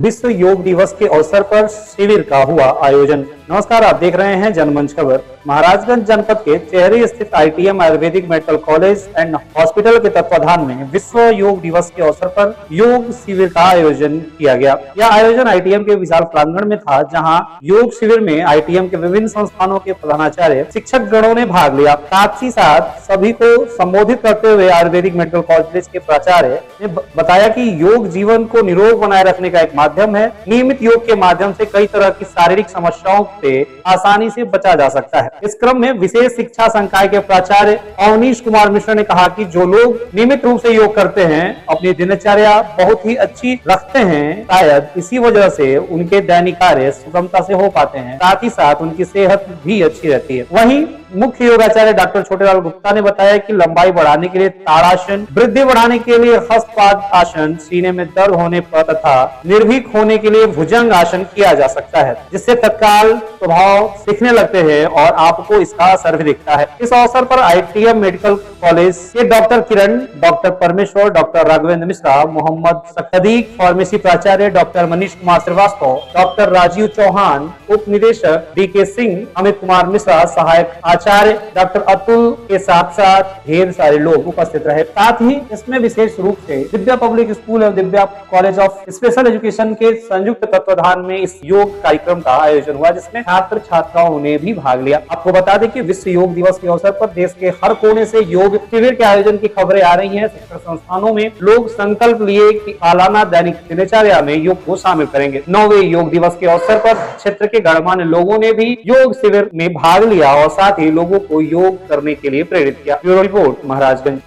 विश्व योग दिवस के अवसर पर शिविर का हुआ आयोजन। नमस्कार, आप देख रहे हैं जनमंच खबर। महाराजगंज जनपद के चेहरी स्थित ITM Ayurvedic medical college and hospital के तत्वाधान में विश्व योग दिवस के अवसर पर योग शिविर का आयोजन किया गया। यह आयोजन आईटीएम के विशाल प्रांगण में था, जहां योग शिविर में आईटीएम के विभिन्न संस्थानों के प्रधानाचार्य, शिक्षक गणों ने भाग लिया। साथ ही साथ सभी को संबोधित करते हुए आयुर्वेदिक मेडिकल कॉलेज के प्राचार्य ने बताया कि योग जीवन को निरोग बनाए रखने का एक माध्यम है। नियमित योग के माध्यम से कई तरह की शारीरिक समस्याओं से आसानी से बचा जा सकता है। इस क्रम में विशेष शिक्षा संकाय के प्राचार्य अवनीश कुमार मिश्र ने कहा कि जो लोग नियमित रूप से योग करते हैं, अपनी दिनचर्या बहुत ही अच्छी रखते हैं, शायद इसी वजह से उनके दैनिक कार्य सुगमता से हो पाते हैं, साथ ही साथ उनकी सेहत भी अच्छी रहती है। वहीं मुख्य योगाचार्य डॉक्टर छोटेलाल गुप्ता ने बताया कि लंबाई बढ़ाने के लिए ताड़ासन, वृद्धि बढ़ाने के लिए हस्तपाद आसन, सीने में दर्द होने पर तथा निर्भीक होने के लिए भुजंग आसन किया जा सकता है, जिससे तत्काल प्रभाव दिखने लगते हैं और आपको इसका असर भी दिखता है। इस अवसर पर आईटीएम मेडिकल कॉलेज के डॉक्टर किरण, डॉक्टर परमेश्वर, डॉक्टर राघवेंद्र मिश्रा, मोहम्मद सदीक, फार्मेसी प्राचार्य डॉक्टर मनीष कुमार श्रीवास्तव, डॉक्टर राजीव चौहान, उप निदेशक डीके सिंह, अमित कुमार मिश्रा, सहायक आचार्य डॉक्टर अतुल के साथ साथ ढेर सारे लोग उपस्थित रहे। साथ ही इसमें विशेष रूप से दिव्या पब्लिक स्कूल एवं Divya college of special education के संयुक्त तत्वाधान में इस योग कार्यक्रम का आयोजन हुआ, जिसमें छात्र छात्राओं ने भी भाग लिया। आपको बता दें कि विश्व योग दिवस के अवसर पर देश के हर कोने से योग शिविर के आयोजन की खबरें आ रही हैं। शिक्षण संस्थानों में लोग संकल्प लिए कि सालाना दैनिक दिनचर्या में योग को शामिल करेंगे। 9वें योग दिवस के अवसर पर क्षेत्र के गणमान्य लोगों ने भी योग शिविर में भाग लिया और साथ ही लोगों को योग करने के लिए प्रेरित किया। Bureau report, Maharajganj.